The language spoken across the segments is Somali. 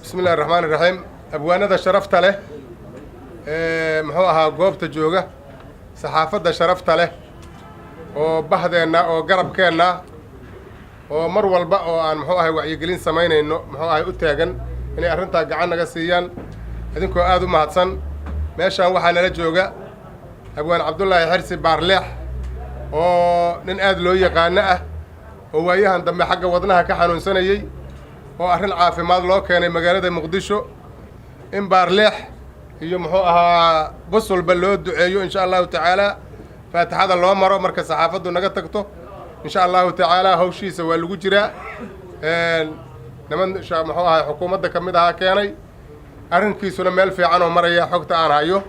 بسم الله الرحمن الرحيم أبوانا ذا شرفت له محوها قوبة جوجة صحافة ذا شرفت له وبحثنا وقرب كنا ومر والباء عن محوها وعيقلين سمينا إنه محوها أتاجن إني أرنتها قعنا قصيان هذينكو آذو مهتسن ماشان وحنا لجوجة أبوان عبد الله حرسي بارلح وننقاد له يقانعه هو إياها دم حق وضنها كحنون سنة وأهل عافيماد لو كان مقالة مقدشو إن بارلح يومها بصوا البلود دعيو إن شاء الله تعالى فاتح هذا الله مركز صحافة ونقطته إن شاء الله تعالى هو شيء سوى الوجرة نمن محوها حكومة كمدها كاني أرنكي سنة مال في عنه مرة يا حكت أنا هيو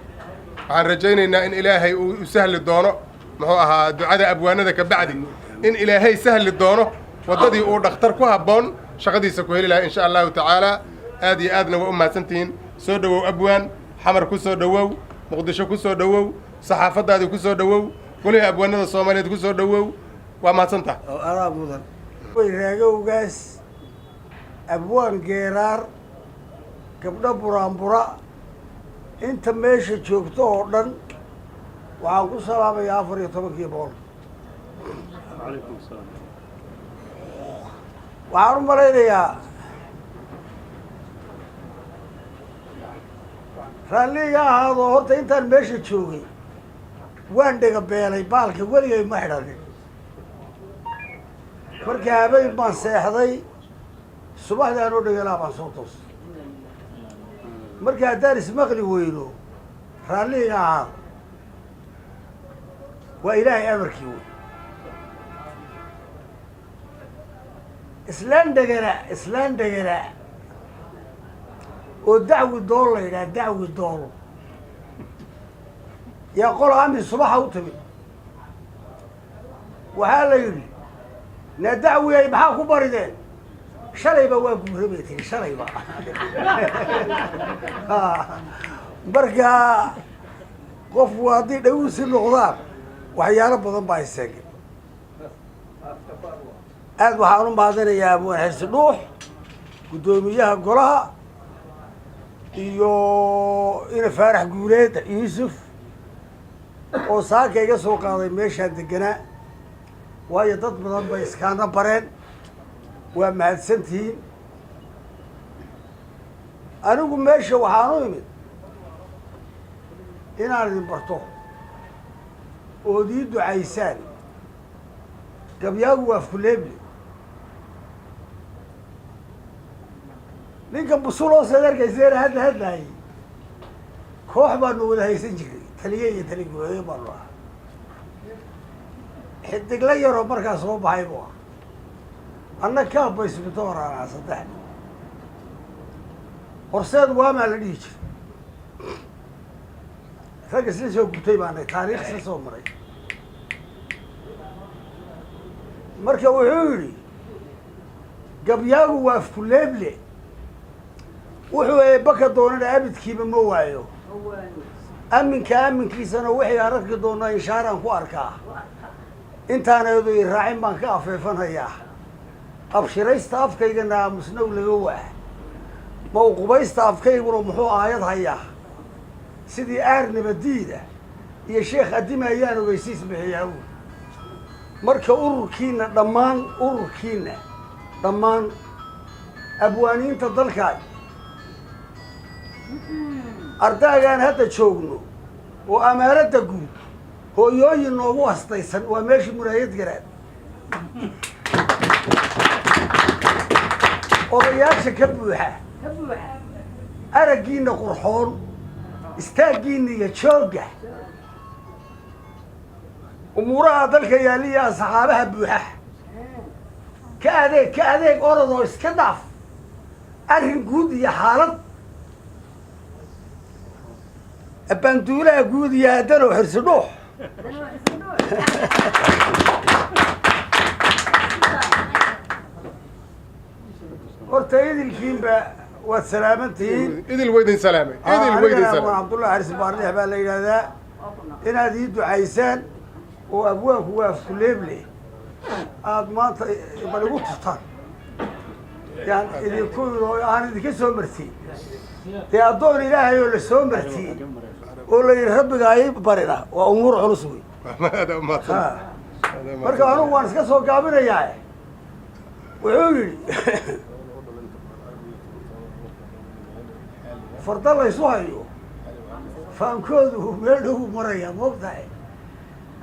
عن رجينا إن إلهي يسهل الدونه محوها دعاء أبوانا ذاك بعدي إن إلهي سهل الدونه وضدي ودختر كوهبون شغدي سكوهيل لها إن شاء الله تعالى آدي آدنا وأمها سنتين سودو أبوان حمر كسو دوو مقدشو كسو دوو صحافة هذه كسو دوو كلها أبوانا الصومالية كسو دوو وما سنتا أنا بودن ويراجعوا جاس أبوان جيرار كبدا برا أنت ماشي تشوفته أردن وعاكو سلام يا فريق تبكي بول عليكم السلام وعارو مرينيا راليga ahaado horta intaan meesha joogay waan dhiga beelay baalka weligay ma xidhanin markii habeen baan seexday subaxdii aan u dhigay ilaa baan soo toosay markii haddaan ismaqli weyno raalliga ahaado waa ilaahay amarkii wey islaan dhegana oo dacwi dool la yidhaha dacwi doolo yaa qol amin subaxa u timid waxaa la yidhi na dacwiyay maxaa ku barideen shalayba waa guura bay tiri shalayba markaa qofku haddii dhawisi noqdaan waxyaalo badan baa iseegay aad waxaan u mahadinayaa abwaan xirsi dhuux guddoomiyaha golaha iyo ina faarax guuleed yuusuf oo saaka iga soo qaaday meeshaan deganaa waayo dad badan bay iskaana bareen waa mahadsantihiin anigu meesha waxaan u imid inaan idin barto ood ii ducaysaan gabyaagu waa fuleeble ninka busuloosaad arkayseena hadda hadlaayay koox baanu wada haysan jiray taliye iyo taligooye baanu ahaa xidigla yaroo markaa soo baxay bu ah anna kaabba isbito horaanaa saddex horseed waamaa la dhihi jiray rag isla soo gutay baanay taariikh isla soo maray marka wuxuu yidhi gabyaagu waa fuleeble wuxuu eebaka doonana abidkiiba ma waayo aminkiisana wixii aan arki doonaa inshaaraan ku arkaa intaaneedu i raacin baan ka afeefanayaa abshiraysta afkaygana aamusnaw laga waa mawqubaysta afkayguna muxuu aayad hayaa sidii aarnabadiida iyo sheekh adima ayaan ogeysiis bixiyaa marka ururkiina dhammaan abwaaniinta dalkaa ardaagaan hadda joogno oo amaaradda guud hooyooyin noogu hastaysan waa meeshii muraayad garaad odayaasha ka buuxa araggiina qurxoon istaaggiina iyo joogga umuuraha dalka yaaliyaa saxaabaha buuxa ka adeeg orodoo iska dhaaf arrin guud iyo xaalad abbaanduulaha guud iyo haddanow xirsi dhuux horta idilkiinba waad salaamantihiin idil weydin salaamay cabdullahi xarsi baarlix baa la yidhaahdaa inaad ii ducaysaan oo abwaanku waa fuleeble aada maanta bal igu turtaan يعني اللي يكون أنا ذيك سو مرتي تأدون إلهي ولا سو مرتي ولا يرب جاي برينا وأمور علوسوي هذا ما صار marka anigu waan iska soo gaabinayaa wuxuu yiri farda la isu hayo faankoodu meel dhow maraya moogtahay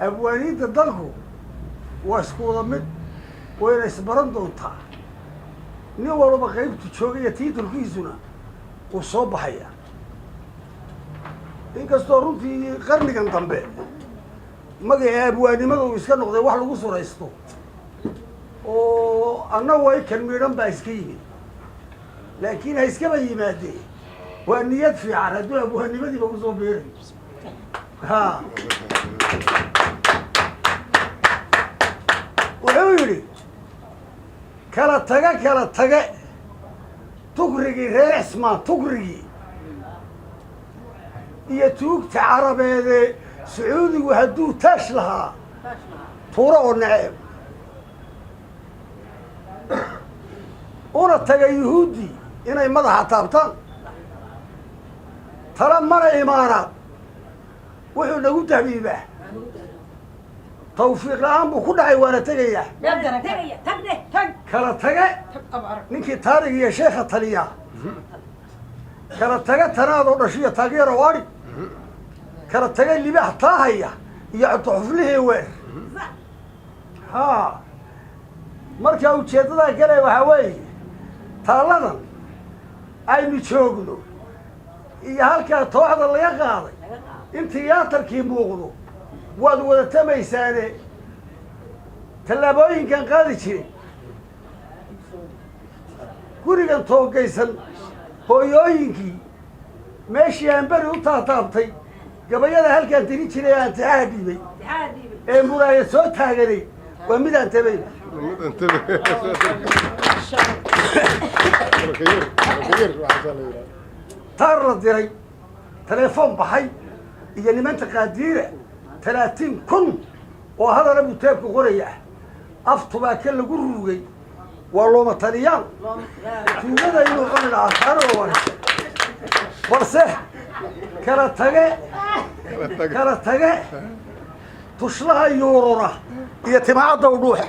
abwaaniinta dalku waa isku wada mid wayna isbaran doontaa nin walba qaybtu joogaya tiitulkiisuna uu soo baxaya inkastoo runtii qarnigan dambe magaca abwaanimada uu iska noqday wax lagu suraysto oo annagu ay kalmiidhan baa iska yimid laakiin ha iskaba yimaadee waa niyad fiican hadduu abwaanimadiiba kusoo beerayo ha wuxuu yidhi kala tage tugrigii reer cismaan tugrigii iyo tuugta carabeede sacuudigu hadduu taash lahaa tuuro oo naceeb una taga yuhuudi inay madaxa taabtaan tala mana imaanaad wuxuu nagu tahbiibaa tawfiiq la-aan buu ku dhacay waana tegayaa kala tage ninkii taarig iyo sheekha taliya kala tage tanaadoo dhashiyo taageero adhi kala tage libaax taahaya iyo codxuflihii weer ha markaa ujeeddadaa gale waxaa weeye taalladan aynu joogno iyo halkaa tooxda laga qaaday in tiyaatarkii muuqdo waad wada tamaysaane tallaabooyinkan qaadi jiray gurigan toogaysan hooyooyinkii meeshii aan beri u taataabtay gabayada halkaan tirin jiray aan taxaha dhiibay ee muraaya soo taaganay waa midaan tabayn taar la diray telefoon baxay iyo nimanta qaadiira 30,000 oo hadana buu teebka qoraya aftubaa ka lagu rugay waa looma taliyaan tuugada inuu cuni lahaa taaro warisay balse kala tage tushlaha yuurura iyo timacadda u dhuuxa